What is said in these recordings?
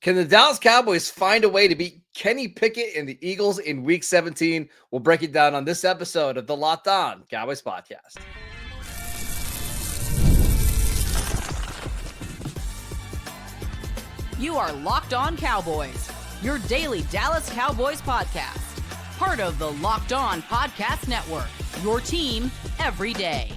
Can the Dallas Cowboys find a way to beat Kenny Pickett and the Eagles in Week 17? We'll break it down on this episode of the Locked On Cowboys podcast. You are Locked On Cowboys, your daily Dallas Cowboys podcast. Part of the Locked On Podcast Network, your team every day.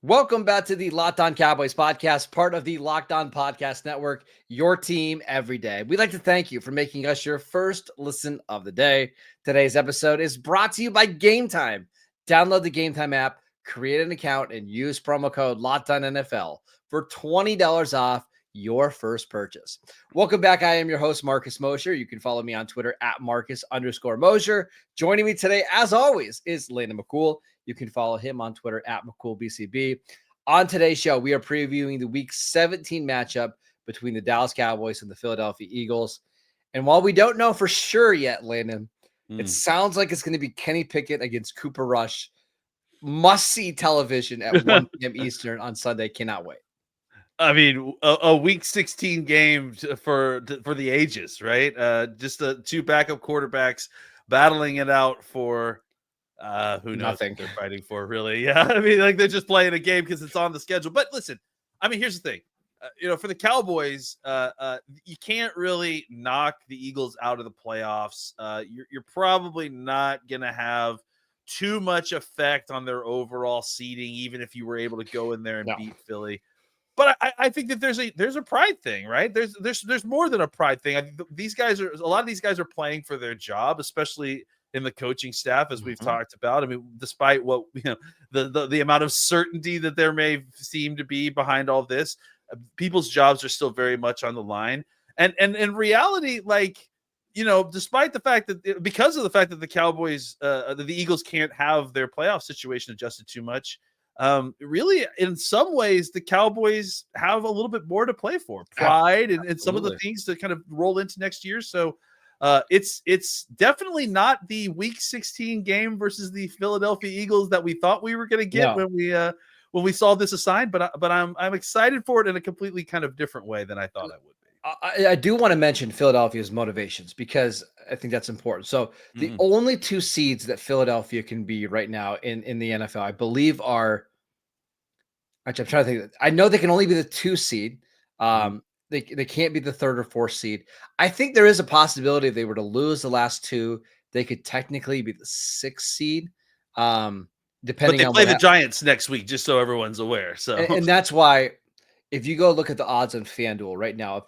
Welcome back to the Locked On Cowboys podcast, part of the Locked On Podcast Network, your team every day. We'd like to thank you for making us your first listen of the day. Today's episode is brought to you by GameTime. Download the GameTime app, create an account, and use promo code LOCKEDONNFL for $20 off your first purchase. Welcome back. I am your host, Marcus Mosher. You can follow me on Twitter at Marcus_Mosher. Joining me today, as always, is Landon McCool. You can follow him on Twitter at McCoolBCB. On today's show, we are previewing the Week 17 matchup between the Dallas Cowboys and the Philadelphia Eagles. And while we don't know for sure yet, Landon, it sounds like it's going to be Kenny Pickett against Cooper Rush. Must-see television at 1 p.m. Eastern on Sunday. Cannot wait. I mean, a Week 16 game for the ages, right? Just the two backup quarterbacks battling it out for who knows Nothing. what they're fighting for, really. Yeah, I mean, like they're just playing a game because it's on the schedule. But listen, I mean, here's the thing. For the Cowboys, you can't really knock the Eagles out of the playoffs. You're probably not going to have too much effect on their overall seeding, even if you were able to go in there and beat Philly. But I think that there's a pride thing, right? There's more than a pride thing. I think a lot of these guys are playing for their job, especially in the coaching staff, as we've talked about. I mean, despite what the amount of certainty that there may seem to be behind all this, people's jobs are still very much on the line. And in reality, despite the fact that because of the fact that the Cowboys, the Eagles can't have their playoff situation adjusted too much. Really, in some ways, the Cowboys have a little bit more to play for, pride and some of the things to kind of roll into next year. So it's definitely not the Week 16 game versus the Philadelphia Eagles that we thought we were going to get when we saw this assigned. But I'm excited for it in a completely kind of different way than I thought I would be. I do want to mention Philadelphia's motivations because I think that's important. So the only two seeds that Philadelphia can be right now in the NFL, I believe, are. Actually, I'm trying to think. I know they can only be the 2 seed. They can't be the 3rd or 4th seed. I think there is a possibility if they were to lose the last 2, they could technically be the 6th seed. Depending on but they play the Giants next week, just so everyone's aware. So and that's why. If you go look at the odds on FanDuel right now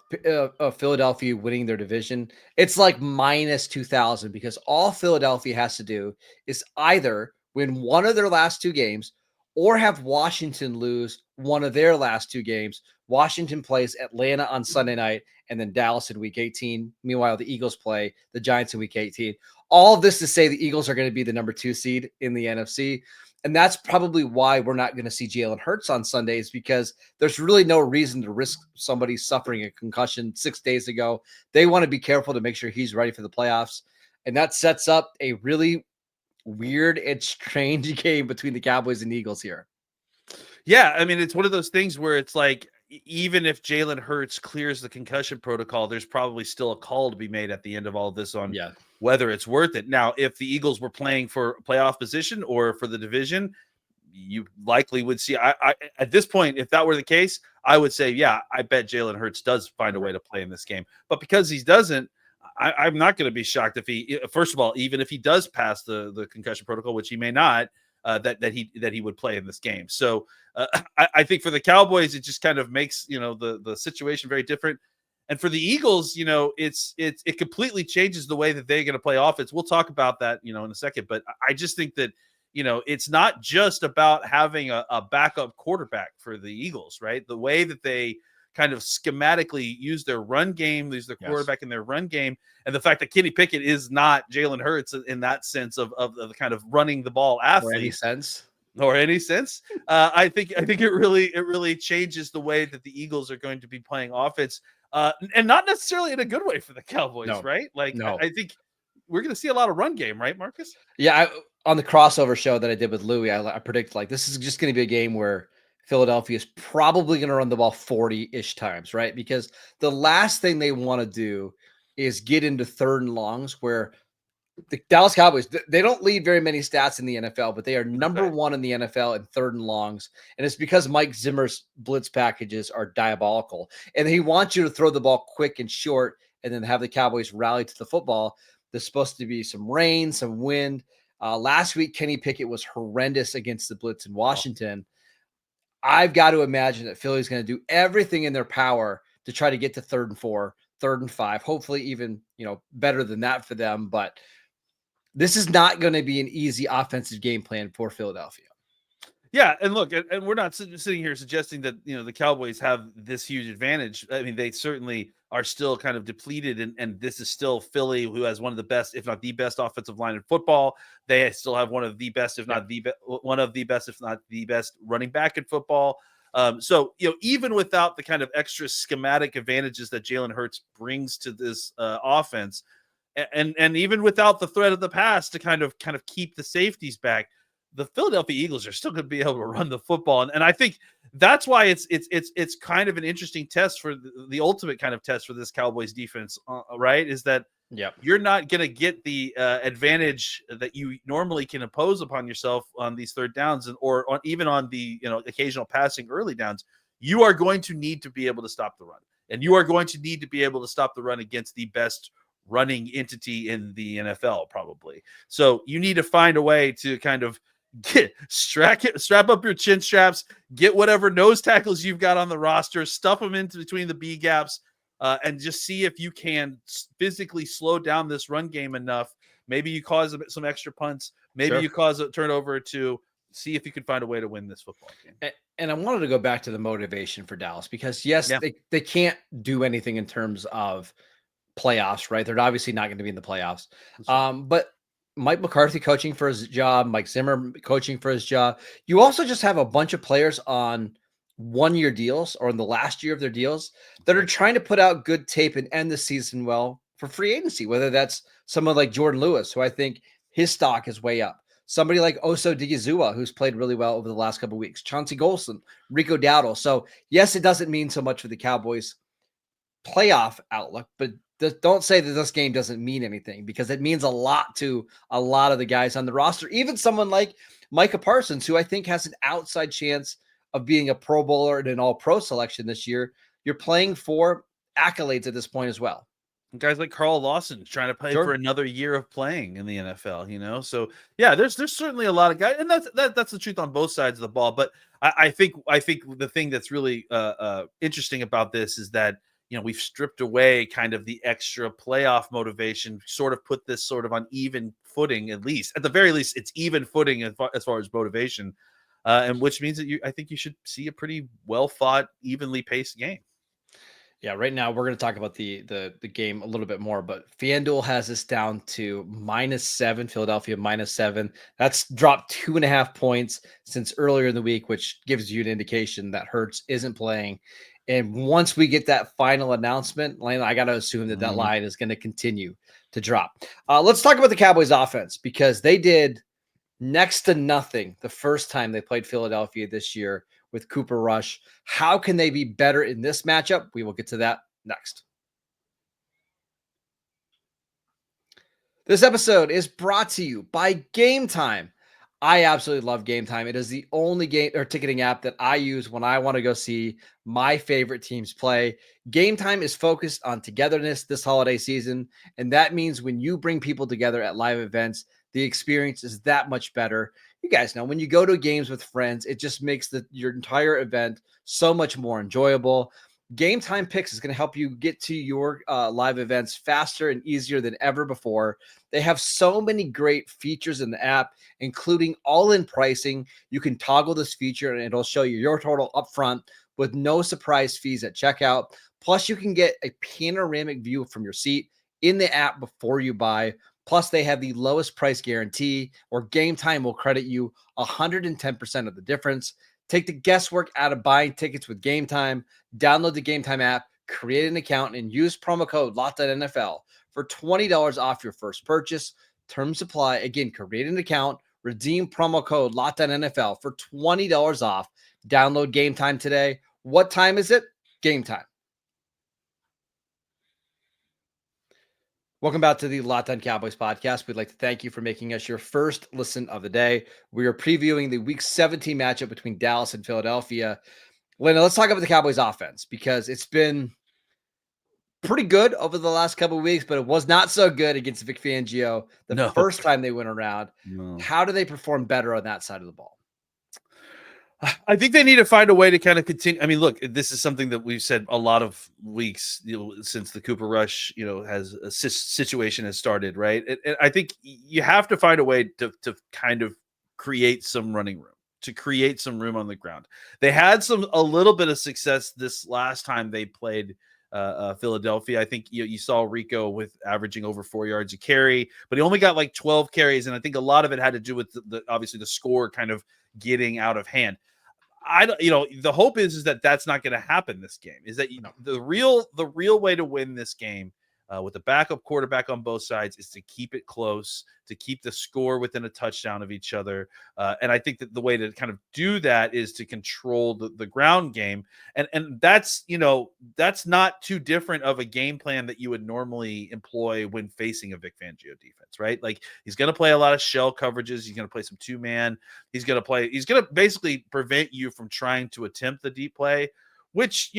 of Philadelphia winning their division, it's like minus 2,000 because all Philadelphia has to do is either win one of their last 2 games or have Washington lose one of their last 2 games. Washington plays Atlanta on Sunday night and then Dallas in Week 18. Meanwhile, the Eagles play the Giants in Week 18. All of this to say the Eagles are going to be the number 2 seed in the NFC. And that's probably why we're not going to see Jalen Hurts on Sundays because there's really no reason to risk somebody suffering a concussion 6 days ago. They want to be careful to make sure he's ready for the playoffs. And that sets up a really weird and strange game between the Cowboys and Eagles here. Yeah, I mean, it's one of those things where it's like, even if Jalen Hurts clears the concussion protocol, there's probably still a call to be made at the end of all of this on whether it's worth it. Now, if the Eagles were playing for playoff position or for the division, you likely would see. I at this point, if that were the case, I would say, yeah, I bet Jalen Hurts does find a way to play in this game. But because he doesn't, I'm not going to be shocked if he, first of all, even if he does pass the concussion protocol, which he may not, that he would play in this game. So I think for the Cowboys, it just kind of makes the situation very different. And for the Eagles, it completely changes the way that they're going to play offense. We'll talk about that, in a second. But I just think that, it's not just about having a backup quarterback for the Eagles, right? The way that they kind of schematically use their run game, use their quarterback in their run game, and the fact that Kenny Pickett is not Jalen Hurts in that sense of the kind of running the ball athlete. Or any sense. I think it really changes the way that the Eagles are going to be playing offense. And not necessarily in a good way for the Cowboys, right? I think we're going to see a lot of run game, right, Marcus? Yeah, on the crossover show that I did with Louie, I predict this is just going to be a game where Philadelphia is probably going to run the ball 40-ish times, right? Because the last thing they want to do is get into third and longs where the Dallas Cowboys, they don't lead very many stats in the NFL, but they are number one in the NFL in third and longs. And it's because Mike Zimmer's blitz packages are diabolical. And he wants you to throw the ball quick and short and then have the Cowboys rally to the football. There's supposed to be some rain, some wind. Last week, Kenny Pickett was horrendous against the blitz in Washington. I've got to imagine that Philly's going to do everything in their power to try to get to 3rd and 4, 3rd and 5, hopefully even, better than that for them. But this is not going to be an easy offensive game plan for Philadelphia. Yeah, and look, and we're not sitting here suggesting that the Cowboys have this huge advantage. I mean, they certainly are still kind of depleted, and this is still Philly, who has one of the best, if not the best, offensive line in football. They still have one of the best, if not one of the best, if not the best, running back in football. So even without the kind of extra schematic advantages that Jalen Hurts brings to this offense, and even without the threat of the pass to kind of keep the safeties back, the Philadelphia Eagles are still going to be able to run the football. And I think that's why it's kind of an interesting test for the ultimate kind of test for this Cowboys defense, right? Is that you're not going to get the advantage that you normally can impose upon yourself on these third downs or even on the occasional passing early downs. You are going to need to be able to stop the run, and you are going to need to be able to stop the run against the best running entity in the NFL, probably. So you need to find a way to kind of strap up your chin straps, get whatever nose tackles you've got on the roster, stuff them into between the B gaps, and just see if you can physically slow down this run game enough. Maybe you cause some extra punts. Maybe you cause a turnover to see if you can find a way to win this football game. And I wanted to go back to the motivation for Dallas because, they can't do anything in terms of playoffs, right? They're obviously not going to be in the playoffs. But Mike McCarthy coaching for his job, Mike Zimmer coaching for his job. You also just have a bunch of players on 1-year deals or in the last year of their deals that are trying to put out good tape and end the season well for free agency, whether that's someone like Jordan Lewis, who I think his stock is way up. Somebody like Oso Digizua, who's played really well over the last couple of weeks. Chauncey Golson, Rico Dowdle. So, yes, it doesn't mean so much for the Cowboys playoff outlook, but don't say that this game doesn't mean anything, because it means a lot to a lot of the guys on the roster. Even someone like Micah Parsons, who I think has an outside chance of being a Pro Bowler and an All-Pro selection this year. You're playing for accolades at this point as well. Guys like Carl Lawson trying to play for another year of playing in the NFL, So yeah, there's certainly a lot of guys, and that's the truth on both sides of the ball. But I think the thing that's really interesting about this is that we've stripped away kind of the extra playoff motivation, sort of put this sort of on even footing, at the very least, it's even footing as far as motivation, and which means that I think you should see a pretty well fought, evenly paced game. Yeah, right now we're going to talk about the game a little bit more, but FanDuel has this down to -7, Philadelphia -7. That's dropped 2.5 points since earlier in the week, which gives you an indication that Hurts isn't playing. And once we get that final announcement, I got to assume that line is going to continue to drop. Let's talk about the Cowboys offense, because they did next to nothing the first time they played Philadelphia this year with Cooper Rush. How can they be better in this matchup? We will get to that next. This episode is brought to you by GameTime. I absolutely love GameTime. It is the only game or ticketing app that I use when I want to go see my favorite teams play. GameTime is focused on togetherness this holiday season, and that means when you bring people together at live events, the experience is that much better. You guys know when you go to games with friends, it just makes your entire event so much more enjoyable. GameTime Picks is going to help you get to your live events faster and easier than ever before. They have so many great features in the app, including all-in pricing. You can toggle this feature and it'll show you your total upfront with no surprise fees at checkout. Plus, you can get a panoramic view from your seat in the app before you buy. Plus, they have the lowest price guarantee, or GameTime will credit you 110% of the difference. Take the guesswork out of buying tickets with GameTime. Download the GameTime app, create an account, and use promo code LOCKEDONNFL for $20 off your first purchase. Terms apply. Again, create an account, redeem promo code LOCKEDONNFL for $20 off. Download Game Time today. What time is it? Game time. Welcome back to the Locked On Cowboys podcast. We'd like to thank you for making us your first listen of the day. We are previewing the Week 17 matchup between Dallas and Philadelphia. Lena, let's talk about the Cowboys offense because it's been pretty good over the last couple of weeks, but it was not so good against Vic Fangio the first time they went around. No. How do they perform better on that side of the ball? I think they need to find a way to kind of continue. I mean, look, this is something that we've said a lot of weeks, since the Cooper Rush, has a situation has started, right? And I think you have to find a way to kind of create some running room, to create some room on the ground. They had a little bit of success this last time they played Philadelphia. I think you saw Rico with averaging over 4 yards a carry, but he only got like 12 carries, and I think a lot of it had to do with obviously the score kind of getting out of hand. The hope is that that's not going to happen this game. Is that the real way to win this game with the backup quarterback on both sides is to keep it close, to keep the score within a touchdown of each other. And I think that the way to kind of do that is to control the ground game. And that's not too different of a game plan that you would normally employ when facing a Vic Fangio defense, right? Like, he's going to play a lot of shell coverages. He's going to play some 2-man. He's going to basically prevent you from trying to attempt the deep play, which,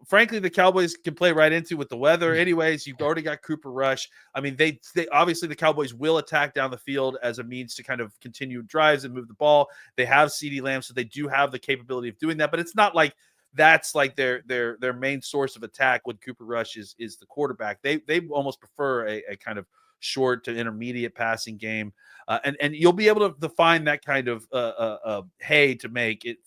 frankly, the Cowboys can play right into with the weather. Anyways, you've already got Cooper Rush. I mean, they obviously, the Cowboys will attack down the field as a means to kind of continue drives and move the ball. They have CeeDee Lamb, so they do have the capability of doing that, but it's not like that's like their main source of attack when Cooper Rush is the quarterback. They almost prefer a kind of short to intermediate passing game. And you'll be able to find that kind of hay to make it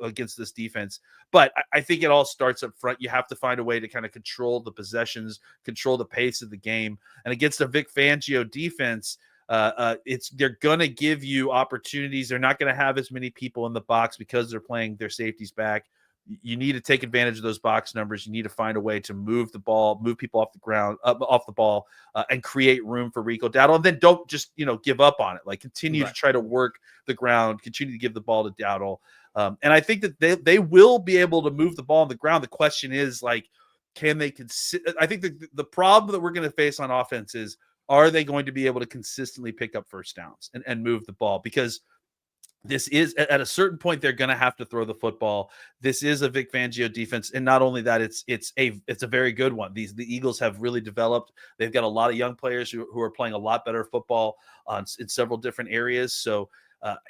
against this defense. But I think it all starts up front. You have to find a way to kind of control the possessions, control the pace of the game. And against a Vic Fangio defense, they're going to give you opportunities. They're not going to have as many people in the box because they're playing their safeties back. You need to take advantage of those box numbers. You need to find a way to move the ball, move people off the ground, off the ball, and create room for Rico Dowdle. And then don't just, give up on it. Like, continue to try to work the ground, continue to give the ball to Dowdle. And I think that they will be able to move the ball on the ground. The question is, like, can they I think the problem that we're going to face on offense is, are they going to be able to consistently pick up first downs and move the ball? Because this is, at a certain point, they're going to have to throw the football. This is a Vic Fangio defense, and not only that, it's a very good one. The Eagles have really developed. They've got a lot of young players who are playing a lot better football in several different areas. So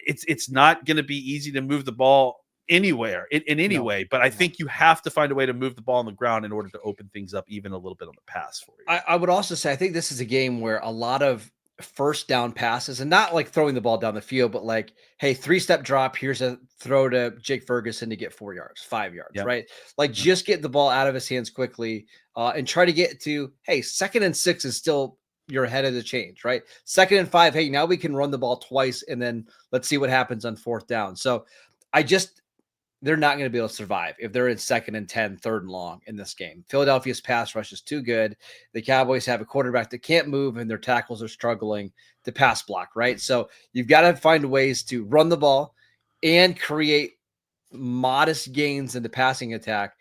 it's not going to be easy to move the ball anywhere in any way. But I think you have to find a way to move the ball on the ground in order to open things up even a little bit on the pass for you. I would also say I think this is a game where a lot of first down passes, and not like throwing the ball down the field, but like, hey, 3-step drop, here's a throw to Jake Ferguson to get 4 yards, 5 yards, right? Like, just get the ball out of his hands quickly and try to get to, hey, 2nd and 6 is still you're ahead of the change, right? 2nd and 5, hey, now we can run the ball twice, and then let's see what happens on 4th down. So they're not going to be able to survive if they're in 2nd and 10, 3rd and long in this game. Philadelphia's pass rush is too good. The Cowboys have a quarterback that can't move, and their tackles are struggling to pass block, right? So you've got to find ways to run the ball and create modest gains in the passing attack.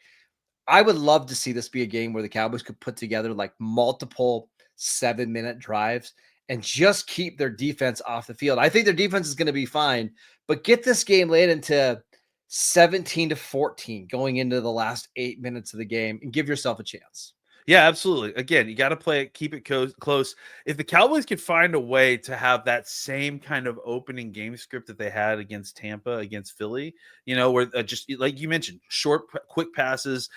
I would love to see this be a game where the Cowboys could put together like multiple 7-minute drives and just keep their defense off the field. I think their defense is going to be fine, but get this game late into 17-14 going into the last 8 minutes of the game and give yourself a chance. Yeah, absolutely. Again, you got to play it, keep it close. If the Cowboys could find a way to have that same kind of opening game script that they had against Tampa, against Philly, where just like you mentioned, short, quick passes,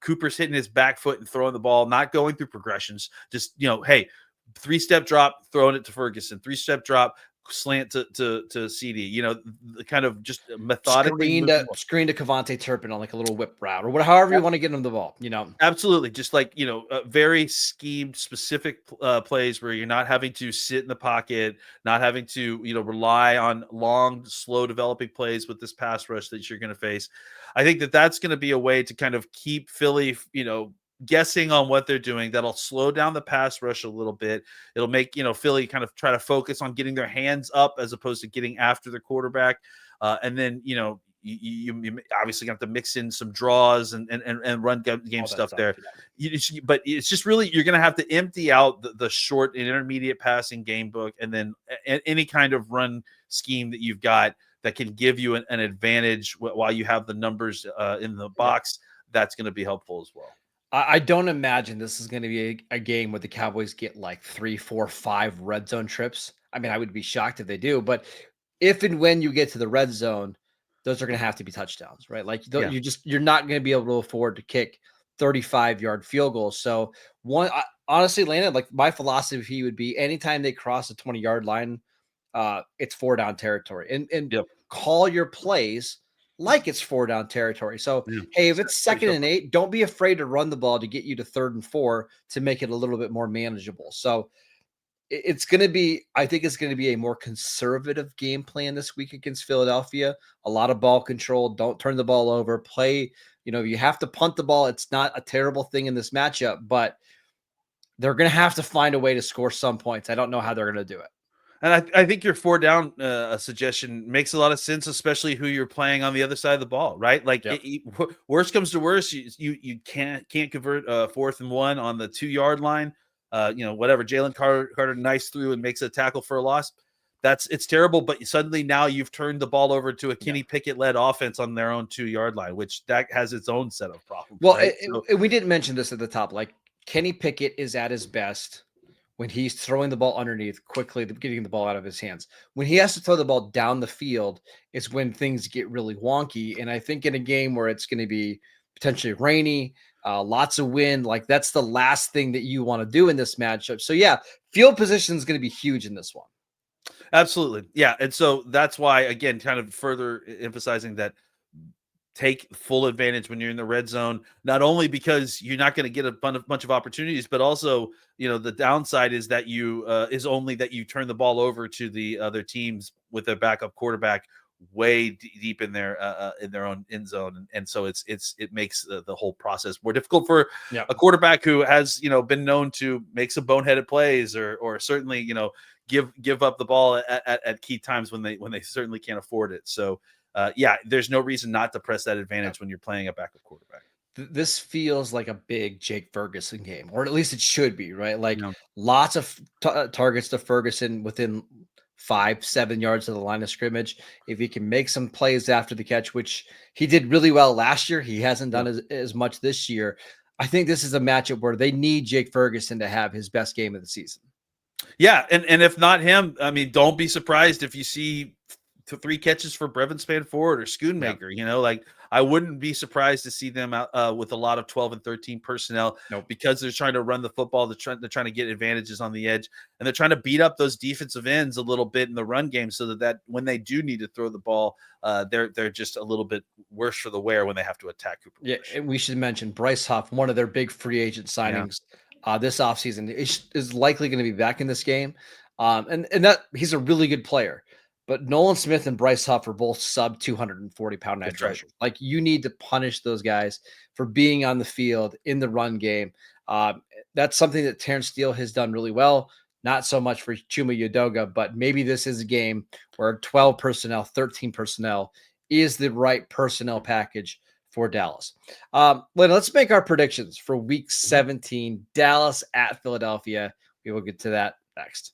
Cooper's hitting his back foot and throwing the ball, not going through progressions, just, hey, 3-step drop, throwing it to Ferguson, 3-step drop, slant to CeeDee, the kind of just methodically screen to Kevontae Turpin on like a little whip route or however you want to get him the ball, Absolutely. Just like, very schemed specific plays where you're not having to sit in the pocket, not having to, rely on long, slow developing plays with this pass rush that you're going to face. I think that's going to be a way to kind of keep Philly, guessing on what they're doing. That'll slow down the pass rush a little bit. It'll make, Philly kind of try to focus on getting their hands up as opposed to getting after the quarterback. And then, you obviously have to mix in some draws and run game stuff there. But it's just really, you're going to have to empty out the short and intermediate passing game book, and then any kind of run scheme that you've got that can give you an advantage while you have the numbers in the box. That's going to be helpful as well. I don't imagine this is going to be a game where the Cowboys get like 3, 4, 5 red zone trips. I mean, I would be shocked if they do, but if and when you get to the red zone, those are going to have to be touchdowns, right? Like you're not going to be able to afford to kick 35-yard field goals. So honestly, Landon, like my philosophy would be anytime they cross the 20-yard line, it's 4-down territory, and call your plays like it's 4-down territory. So, hey, if it's 2nd and 8, don't be afraid to run the ball to get you to 3rd and 4 to make it a little bit more manageable. So it's going to be, I think it's going to be a more conservative game plan this week against Philadelphia. A lot of ball control. Don't turn the ball over. Play, you have to punt the ball. It's not a terrible thing in this matchup, but they're going to have to find a way to score some points. I don't know how they're going to do it. And I think your 4-down suggestion makes a lot of sense, especially who you're playing on the other side of the ball, right? Like worst comes to worst, you can't convert 4th and 1 on the 2-yard line. Whatever, Jalen Carter nice through and makes a tackle for a loss. It's terrible, but suddenly now you've turned the ball over to a Kenny Pickett led offense on their own 2-yard line, which that has its own set of problems. Well, right? We didn't mention this at the top. Like Kenny Pickett is at his best when he's throwing the ball underneath quickly, getting the ball out of his hands. When he has to throw the ball down the field is when things get really wonky. And I think in a game where it's going to be potentially rainy, lots of wind, like that's the last thing that you want to do in this matchup. So field position is going to be huge in this one. Absolutely. Yeah. And so that's why, again, kind of further emphasizing that take full advantage when you're in the red zone, not only because you're not going to get a bunch of opportunities, but also, the downside is that is only that you turn the ball over to the other teams with their backup quarterback way deep in their own end zone. And so it makes the whole process more difficult for a quarterback who has, been known to make some boneheaded plays or certainly, give up the ball at key times when they certainly can't afford it. So, there's no reason not to press that advantage when you're playing a backup quarterback. This feels like a big Jake Ferguson game, or at least it should be, right? Like lots of targets to Ferguson within 5-7 yards of the line of scrimmage. If he can make some plays after the catch, which he did really well last year, he hasn't done as much this year. I think this is a matchup where they need Jake Ferguson to have his best game of the season. Yeah, and if not him, I mean, don't be surprised if you see 3 catches for Brevin Spanford or Schoonmaker. Like I wouldn't be surprised to see them out with a lot of 12 and 13 personnel because they're trying to run the football. They're trying to get advantages on the edge, and they're trying to beat up those defensive ends a little bit in the run game so that when they do need to throw the ball, they're just a little bit worse for the wear when they have to attack Cooper Rush. And we should mention Bryce Huff, one of their big free agent signings this offseason, is likely going to be back in this game. And that he's a really good player. But Nolan Smith and Bryce Huff are both sub 240-pound edge rushers. Like you need to punish those guys for being on the field in the run game. That's something that Terrence Steele has done really well. Not so much for Chuma Udoga, but maybe this is a game where 12 personnel, 13 personnel is the right personnel package for Dallas. Let's make our predictions for Week 17, Dallas at Philadelphia. We will get to that next.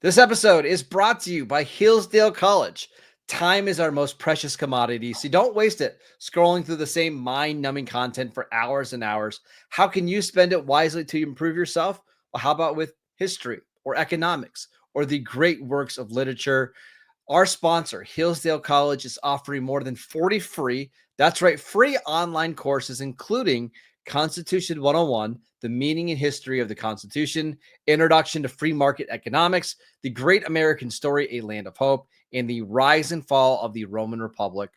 This episode is brought to you by Hillsdale College. Time is our most precious commodity, so don't waste it scrolling through the same mind-numbing content for hours and hours. How can you spend it wisely to improve yourself? Well, how about with history or economics or the great works of literature? Our sponsor, Hillsdale College, is offering more than 40 free, that's right, free online courses, including Constitution 101, the meaning and history of the Constitution, Introduction to Free Market Economics, The Great American Story, A Land of Hope, and The Rise and Fall of the Roman Republic.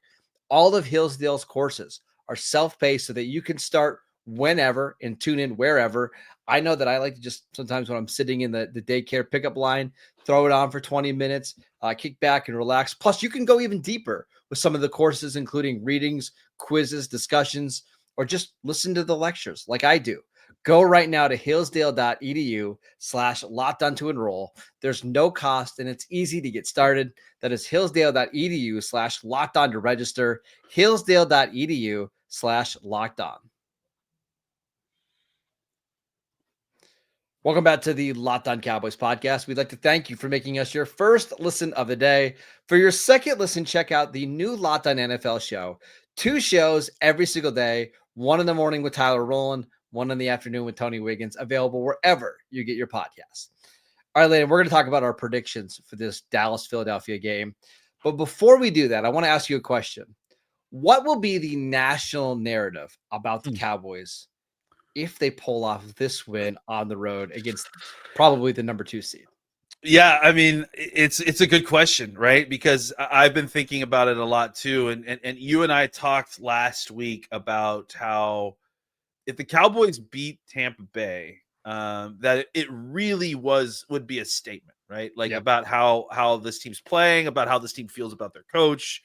All of Hillsdale's courses are self-paced so that you can start whenever and tune in wherever. I know that I like to just sometimes when I'm sitting in the daycare pickup line, throw it on for 20 minutes, kick back and relax. Plus, you can go even deeper with some of the courses, including readings, quizzes, discussions, or just listen to the lectures like I do. Go right now to hillsdale.edu/lockedon to enroll. There's no cost and it's easy to get started. That is hillsdale.edu/lockedon to register. Hillsdale.edu/lockedon. Welcome back to the Locked On Cowboys podcast. We'd like to thank you for making us your first listen of the day. For your second listen, check out the new Locked On NFL show. 2 shows every single day, one in the morning with Tyler Rowland, one in the afternoon with Tony Wiggins, available wherever you get your podcasts. All right, Landon, we're going to talk about our predictions for this Dallas-Philadelphia game. But before we do that, I want to ask you a question. What will be the national narrative about the Cowboys if they pull off this win on the road against probably the number 2 seed? Yeah, I mean, it's a good question, right? Because I've been thinking about it a lot too. And you and I talked last week about how if the Cowboys beat Tampa Bay, that it really would be a statement, right? Like about how this team's playing, about how this team feels about their coach.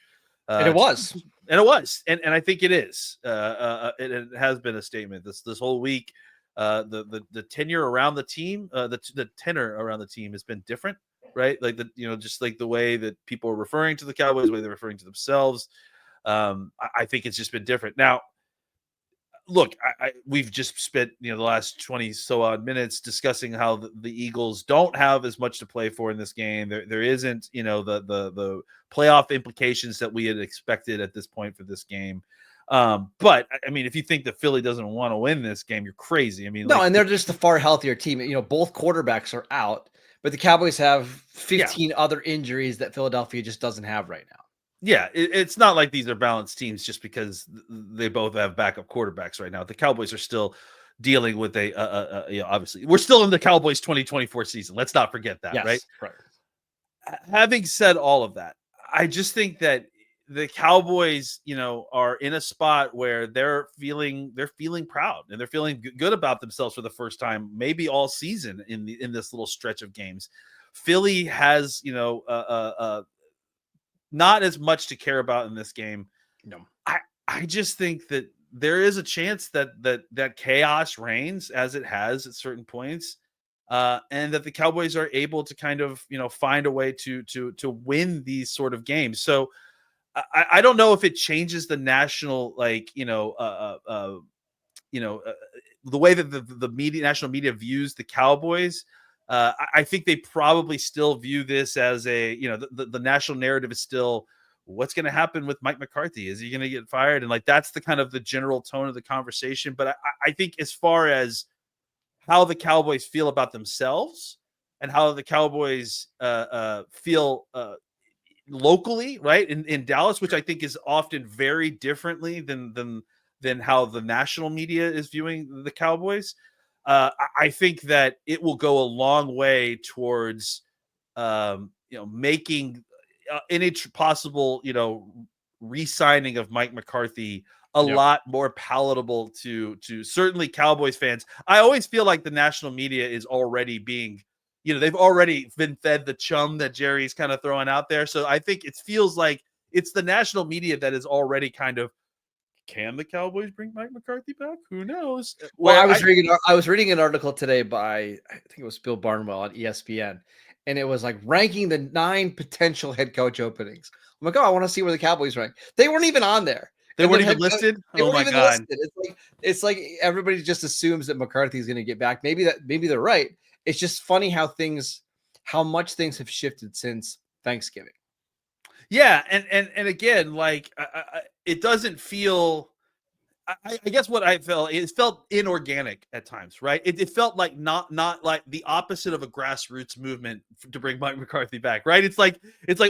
And it was. And it was. And I think it is. It has been a statement this whole week. The tenure around the team, the tenor around the team has been different, right? Like just like the way that people are referring to the Cowboys, the way they're referring to themselves. I think it's just been different. Now, look, we've just spent the last 20 so odd minutes discussing how the Eagles don't have as much to play for in this game. There isn't the playoff implications that we had expected at this point for this game. But I mean, if you think that Philly doesn't want to win this game, you're crazy. I mean, no, and they're just a far healthier team. Both quarterbacks are out, but the Cowboys have 15 other injuries that Philadelphia just doesn't have right now. Yeah, it's not like these are balanced teams just because they both have backup quarterbacks right now. The Cowboys are still dealing with obviously we're still in the Cowboys 2024 season. Let's not forget that, right? Having said all of that, I just think that the Cowboys, are in a spot where they're feeling proud and they're feeling good about themselves for the first time, maybe all season in this little stretch of games. Philly has, not as much to care about in this game. No, I just think that there is a chance that chaos reigns as it has at certain points, and that the Cowboys are able to kind of find a way to win these sort of games. So I don't know if it changes the national the way that the national media views the Cowboys. I think they probably still view this as the national narrative is still what's going to happen with Mike McCarthy. Is he going to get fired? And that's the kind of the general tone of the conversation. But I think as far as how the Cowboys feel about themselves and how the Cowboys feel locally, right, in Dallas, which I think is often very differently than how the national media is viewing the Cowboys. I think that it will go a long way towards, making any possible, re-signing of Mike McCarthy a lot more palatable to certainly Cowboys fans. I always feel like the national media is already being, they've already been fed the chum that Jerry's kind of throwing out there. So I think it feels like it's the national media that is already kind of, can the Cowboys bring Mike McCarthy back? Who knows? Well, I was reading an article today by, I think it was Bill Barnwell on ESPN, and it was like ranking the 9 potential head coach openings. I'm like, I want to see where the Cowboys rank. They weren't even on there. They weren't even listed. Oh my God! It's like everybody just assumes that McCarthy is going to get back. Maybe they're right. It's just funny how much things have shifted since Thanksgiving. Yeah, and again, it doesn't feel. I guess what I felt, it felt inorganic at times, right? It felt like not like the opposite of a grassroots movement to bring Mike McCarthy back, right? It's like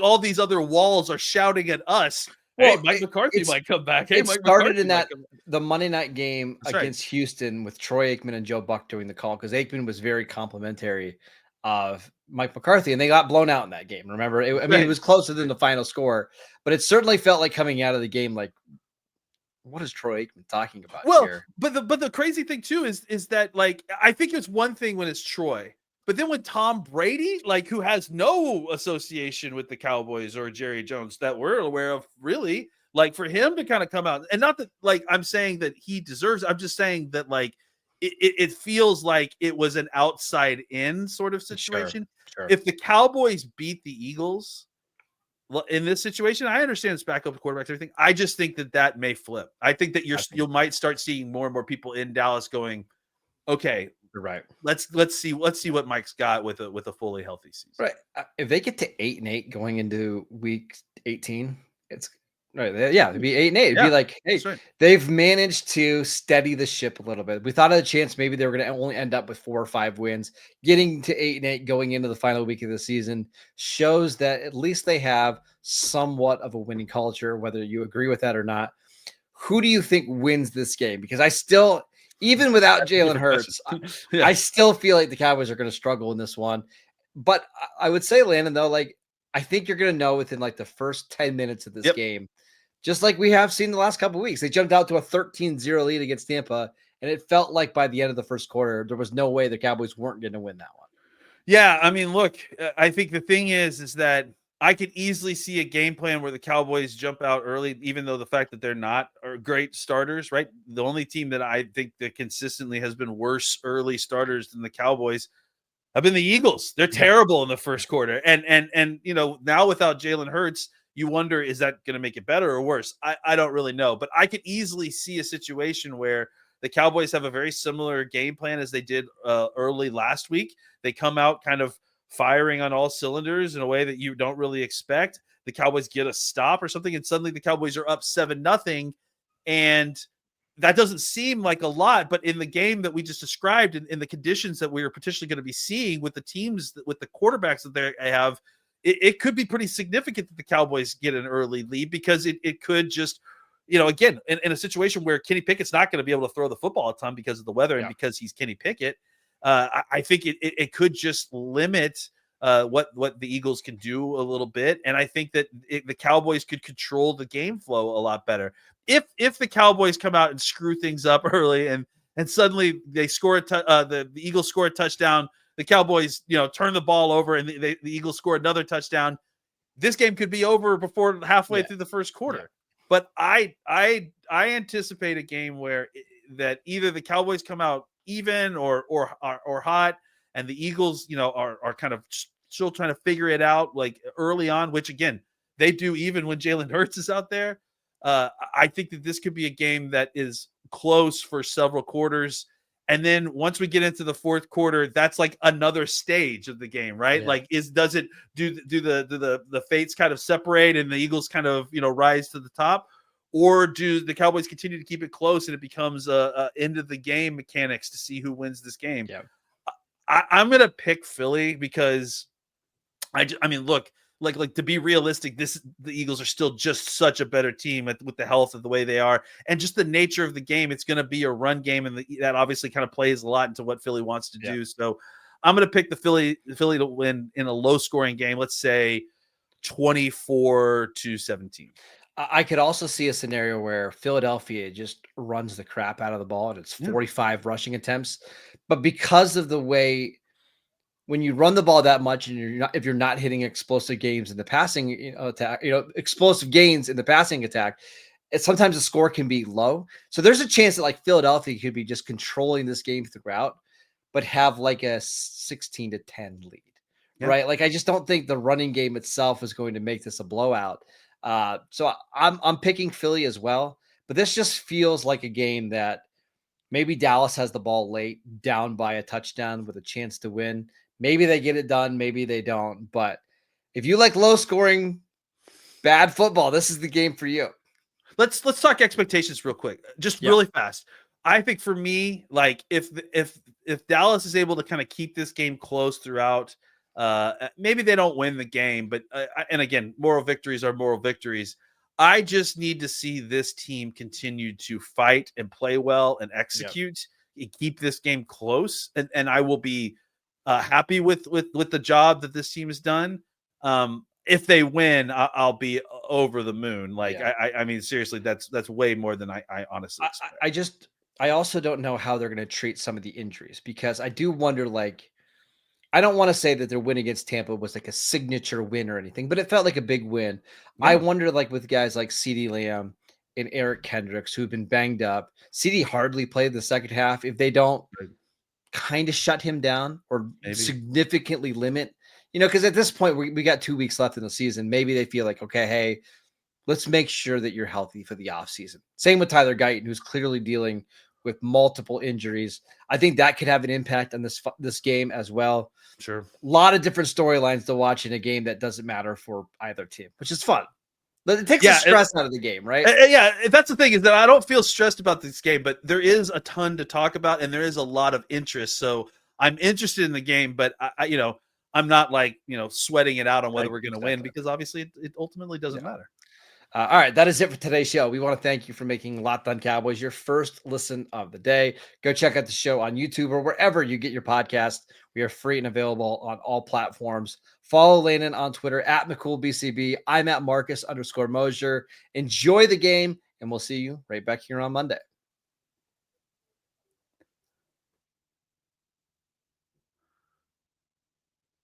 all these other walls are shouting at us. Hey, Mike McCarthy might come back. Hey, Mike started McCarthy in the Monday night game against Houston with Troy Aikman and Joe Buck doing the call because Aikman was very complimentary of Mike McCarthy, and they got blown out in that game. Remember, it was closer than the final score, but it certainly felt like coming out of the game like, what is Troy Aikman talking about here? But the crazy thing too is that I think it's one thing when it's Troy, but then when Tom Brady, who has no association with the Cowboys or Jerry Jones that we're aware of, really, for him to kind of come out, and not that I'm saying that he deserves, I'm just saying that it feels like it was an outside in sort of situation. Sure. If the Cowboys beat the Eagles in this situation, I understand it's backup quarterbacks, everything. I just think that may flip. I think that you might start seeing more and more people in Dallas going, okay, you're right. Let's see what Mike's got with a fully healthy season. Right. If they get to 8-8 going into week 18, it's right. Yeah, it'd be 8-8. It'd be like, hey, right. They've managed to steady the ship a little bit. We thought of a chance maybe they were going to only end up with 4 or 5 wins. Getting to 8-8 going into the final week of the season shows that at least they have somewhat of a winning culture, whether you agree with that or not. Who do you think wins this game? Because I still, even without Jalen Hurts, I still feel like the Cowboys are going to struggle in this one. But I would say, Landon, though, like, I think you're going to know within like the first 10 minutes of this game, just like we have seen the last couple of weeks. They jumped out to a 13-0 lead against Tampa, and it felt like by the end of the first quarter, there was no way the Cowboys weren't going to win that one. Yeah, I mean, look, I think the thing is that I could easily see a game plan where the Cowboys jump out early, even though the fact that they're not are great starters, right? The only team that I think that consistently has been worse early starters than the Cowboys have been the Eagles. They're terrible in the first quarter. And now without Jalen Hurts, you wonder, is that going to make it better or worse? I don't really know. But I could easily see a situation where the Cowboys have a very similar game plan as they did early last week. They come out kind of firing on all cylinders in a way that you don't really expect. The Cowboys get a stop or something, and suddenly the Cowboys are up 7-0. And that doesn't seem like a lot, but in the game that we just described, in the conditions that we are potentially going to be seeing with the teams, with the quarterbacks that they have, it could be pretty significant that the Cowboys get an early lead, because it could just, again, in a situation where Kenny Pickett's not going to be able to throw the football a ton because of the weather and because he's Kenny Pickett, I think it could just limit what the Eagles can do a little bit. And I think that the Cowboys could control the game flow a lot better. If the Cowboys come out and screw things up early and suddenly they score the Eagles score a touchdown, the Cowboys, turn the ball over and the Eagles score another touchdown, this game could be over before halfway through the first quarter. Yeah. But I anticipate a game where that either the Cowboys come out even or hot, and the Eagles, are kind of still trying to figure it out like early on, which again they do even when Jalen Hurts is out there. I think that this could be a game that is close for several quarters. And then once we get into the fourth quarter, that's like another stage of the game, right? Yeah. Like, does it do the fates kind of separate and the Eagles kind of, rise to the top, or do the Cowboys continue to keep it close and it becomes a end of the game mechanics to see who wins this game? Yeah. I'm going to pick Philly because I mean, look, like to be realistic, the Eagles are still just such a better team with the health of the way they are, and just the nature of the game. It's going to be a run game, and that obviously kind of plays a lot into what Philly wants to do. So I'm going to pick the Philly to win in a low scoring game. Let's say 24-17. I could also see a scenario where Philadelphia just runs the crap out of the ball and it's 45 rushing attempts, but because of the way, when you run the ball that much and if you're not hitting explosive games in the passing attack, explosive gains in the passing attack, sometimes the score can be low. So there's a chance that like Philadelphia could be just controlling this game throughout, but have like a 16-10 lead, right? Like, I just don't think the running game itself is going to make this a blowout. So I'm picking Philly as well, but this just feels like a game that maybe Dallas has the ball late, down by a touchdown with a chance to win. Maybe they get it done, maybe they don't. But if you like low scoring, bad football, this is the game for you. Let's talk expectations real quick, just really fast. I think for me, like if Dallas is able to kind of keep this game close throughout, maybe they don't win the game, but and again, moral victories are moral victories. I just need to see this team continue to fight and play well and execute and keep this game close, and I will be happy with the job that this team has done. If they win, I'll be over the moon. Like, I mean, seriously, that's way more than I honestly expect. I also don't know how they're going to treat some of the injuries, because I do wonder, like, I don't want to say that their win against Tampa was like a signature win or anything, but it felt like a big win. Yeah. I wonder, like, with guys like CeeDee Lamb and Eric Kendricks, who've been banged up. CD hardly played the second half. If they don't kind of shut him down or significantly limit, because at this point we got 2 weeks left in the season. Maybe they feel like, okay, hey, let's make sure that you're healthy for the offseason. Same with Tyler Guyton, who's clearly dealing with multiple injuries. I think that could have an impact on this game as well. Sure. A lot of different storylines to watch in a game that doesn't matter for either team, which is fun. But it takes the stress out of the game, right? Yeah, that's the thing, is that I don't feel stressed about this game, but there is a ton to talk about and there is a lot of interest. So I'm interested in the game, but I'm not like, sweating it out on whether we're going to win, because obviously it ultimately doesn't matter. All right, that is it for today's show. We want to thank you for making Locked On Cowboys your first listen of the day. Go check out the show on YouTube or wherever you get your podcast. We are free and available on all platforms. Follow Landon on Twitter at McCoolBCB. I'm at Marcus_Mosier. Enjoy the game, and we'll see you right back here on Monday.